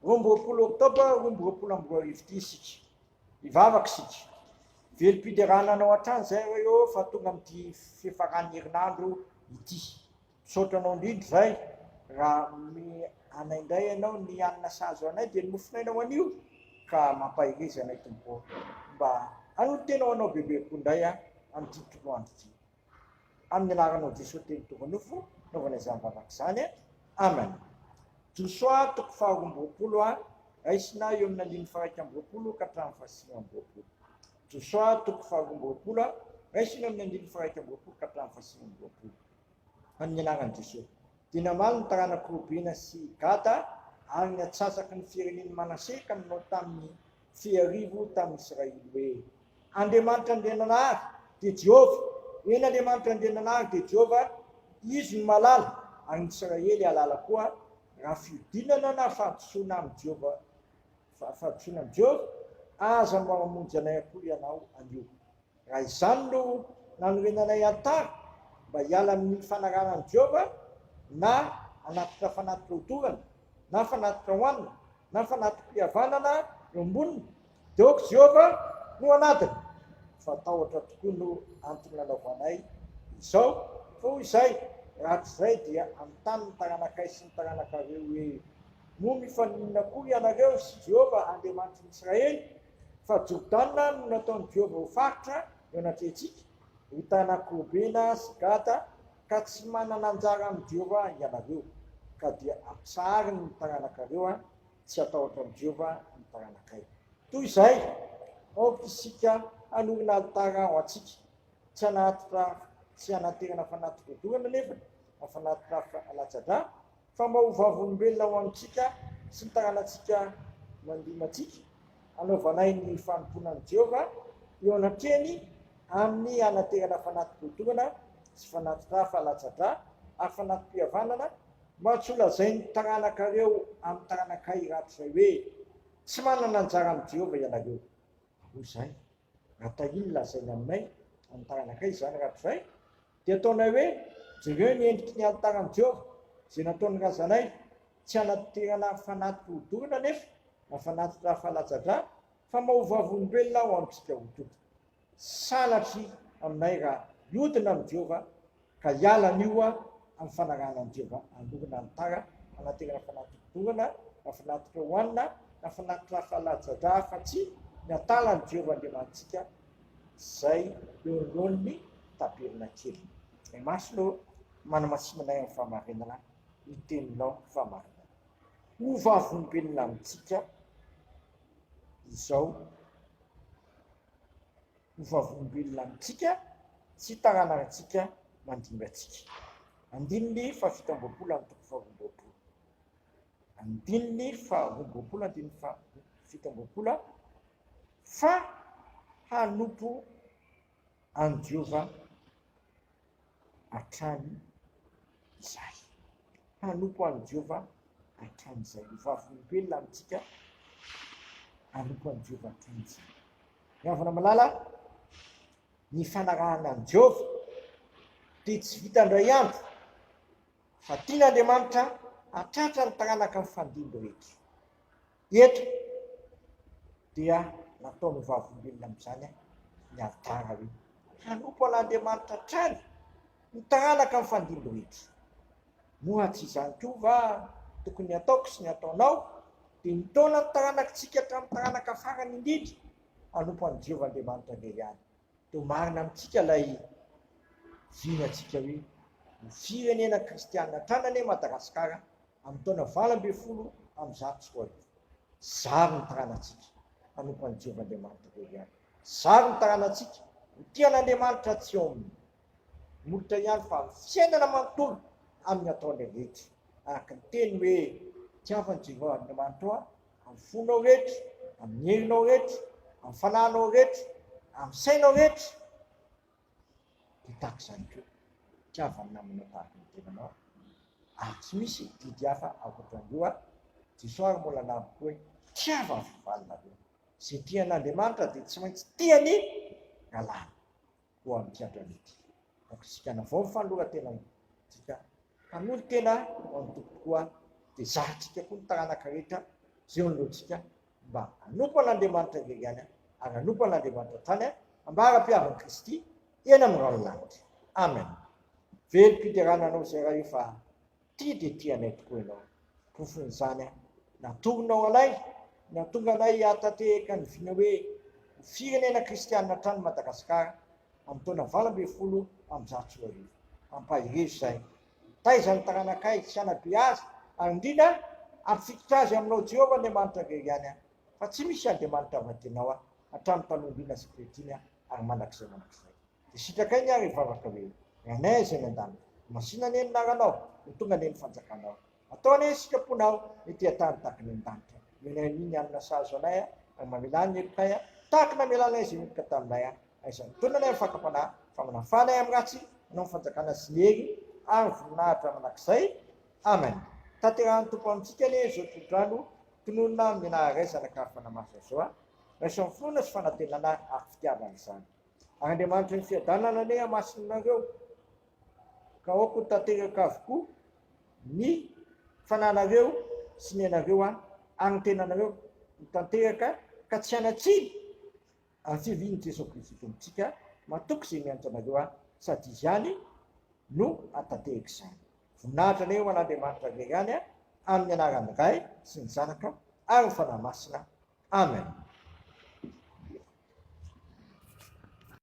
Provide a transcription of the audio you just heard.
rombopolo Oktobra, rombopolo amby roa arivo ity isika. Ivavaka isika. Velom-piderana anao hatrany zay eo fa tonga amin'ity fifaran'ny herinandro ity. Misaotra anao indrindra zay raha anaindray ianao ny anina sahazo anay dia nofinainao anio ka mampahiriza anay tompo mba anotenao anao bebe kondray amin'ity toroandro ity. Amin'ny anaranao Jesosy teny tokonofo naovanay izany vavaka izany. Amen. Josoa toko faha roa amby roapolo raisina eo amin'ny andiny faraika amby roapolo ka hatramin'ny fahasivy amby roapolo. Josoa toko faha roa amby roapolo raisina amin'ny andiny faraika amby roapolo ka hatramin'ny fahasivy amby roapolo. Amin'ny anaran'i Jesosy. Dia namaly ny taranaka Robena sy Gada ary ny atsasaky ny fireneny Manase ka nanao tamin'ny fiharivo tamin'ny Israely hoe Andriamanitra andriananary dia Jehova. Eny Andriamanitra andriananary dia Jehova, izy no malala ary ny Israely alala koa. Raha fiodinana na fahadisoana amin'ny Jehova, fahadisoana amin'ny Jehova, aza mamonjy anay akory ianao anio. Raha izany no nanorenanay antara mba hiala amin'ny fanarahan'i Jehova na anatika fanatika hodorana na fanatika hoanina na fanatika mpihavanana eo amboniny dia ôko Jehova no anatiny. Fatahotra tokoa no antony nanaovanay izao. Fa hoy izay raha tsy izay dia amin'ny tany ny taranakay sy ny taranakareo hoe no mifaninona koa ianareo sy Jehova Andriamanitry Israely fa Jordana no nataon'i Jehova ho faritra eo anatretsika ho taranaka Robena sy Gada ka tsy manana anjara amin'ny Jehova ianareo ka dia ampisahariny ny taranakareo tsy atahotra amin'ny Jehova ny taranakay. Toy izay aoka isika hanorina altara ho antsika tsy anaterana fanatika hodorana nefany fanatika latsa-dra fa mba ho vavolombelona ho amintsika sy ny taranantsika mandimantsika anaovanay ny fanomponan'i Jehova eo anatreny amin'ny anaterana fanatika hodorana sy fanatika latsa-dra ary fanatika mpihavanana mba tsy holazay ny taranakareo amin'ny taranakay ratsy izay hoe tsy manana anjara amin'ny Jehova ianareo. Hoy izay raha tahiny lazaina aminay amin'ny taranakay izany ratsy izay dia ataonay hoe jereo ny endriky ny altaran'i Jehova izay nataon'ny razanay tsy anaterana fanatika hodorana nefa na fanatika latsa-dra fa mba ho vavolombelona ho amintsika ho toto. Salatry aminay raha hiodina amin'ny Jehova ka hiala an'io amin'ny fanaranan'i Jehova hanorina antara anaterana fanatika hodorana na fanatika hoanina na fanatika latsa-dra fa tsy ny atalan'i Jehova Andriamanitsika izay eo anoloan'ny tabirina kely. Masino manamasinanay amin'ny fahamarinana ny teninao fahamarinana. Ho vavolombelona amintsika izao, ho vavolombelona amintsika sy taranantsika mandimby antsika. Andininy fahafito amby roapolo amin'ny toko faha roa amby roapolo. Andininy faha roa amby roapolo andininy fahafito amby roapolo fa hanompo an'i Jehova hatrany izay. Hanompo an'i Jehova hatrany izay. Ho vavolombelona amintsika hanompo an'i Jehova hatrany izay. Miavana malala ny fanarahana an'i Jehova dia tsy vita indray andro fa tian'Andriamanitra hatratra ny taranaka amin'ny fandimby rehetra. Eto dia nataony ho vavolombelona amin'izany ny altara hoe hanompo an'Andriamanitra hatrany ny taranaka amin'ny fandimby rehetra. Moa tsy izany koa va tokony ataoko sy ny ataonao dia nitaona ny taranakitsika hatramin'ny taranaka farany indrindra hanompo an'i Jehova Andriamanitra indray ihany. Dia marina amintsika ilay vinantsika hoe ny firenena kristianina hatrany Madagasikara amin'ny taona 20 amin'ny zato sy roa arivo. Zary ny taranantsika hanompo an'i Jehova Andriamanitra indray ihany. Zary ny taranantsika ny tian'Andriamanitra tsy ao amin'ny molotra ihany fa amin'ny fiainana manontolo amin'ny ataony rehetra. Araka ny teny hoe tiavan'i Jehova Andriamanitra amin'ny fonao rehetra, amin'ny herinao rehetra, amin'ny fanahinao rehetra, amin'ny sainao rehetra. Dia tahaka izany koa tiavany namanao tahaka ny tenanao ary tsy misy didy hafa ankoatran'io. Jesosy ary mbola navy koa hoe tiava valonareo. Izay tian'Andriamanitra dia tsy maintsy tiany galana ho amin'ity androany ity. Isika navao ny fanoloran-tena tsika hanolo tena ho an'ny tokoa dia zahantsika koa ny taranaka rehetra zay olotsika mba hanompo an'Andriamanitra ve ihany ary hanompo an'Andriamanitra tany ambara-piavan'i Kristy eny amin'ny ranolanitra. Amen. Velom-piderananao zay raha efa tia de tianay tokoa ianao. Tofon'izany natoronao anay, natonga anay hatatehaka ny vina hoe firenena kristianina hatrany Madagasikara amin'ny taona 2024 ampahirezo zay. Taizany taranakay tsy anabe azy ary indrindra ampifikotra azy aminao Jehovah Andriamanitra ve ihany fa tsy misy Andriamanitra avatenao hatramin'ny tanombiana sy kretiny ary manakizay. De sitrakainy ary vavaka hoe anay zay an-danitra masina ny naranao ny tonga ny fanjakanao ataonay sikaponao ity atany tahaka ny an-danitra meniny amina sazo anay ary mamelany ny hevitray tahaka namelanay zay midika taminay aizany tonanay fakapana fa manafanay amin'ny ratsy manao fanjakana sy ny hery ary voninahitra manakizay. Amen. Tanterahany tompo amintsika anie zao todrano tononona menahary zanak'arifana maso zao raisa mifonona sy fanantenana ary fitiavana izany. Ary Andriamanitra ny fiadanana ane amasinareo ka aoko tanteraka avokoa ny fananareo sy ny anareo ary tenanareo tanteraka ka tsy anatsiny amin'ny fiaviany Jesosy Kristy tompontsika matoky zay mianatra anareo sady izany no atanteraka izany. Voninahitra aneo an'Andriamanitra ve ihany amin'ny anaran'ny Ray sy ny Zanaka ary ny fanahy masina. Amen.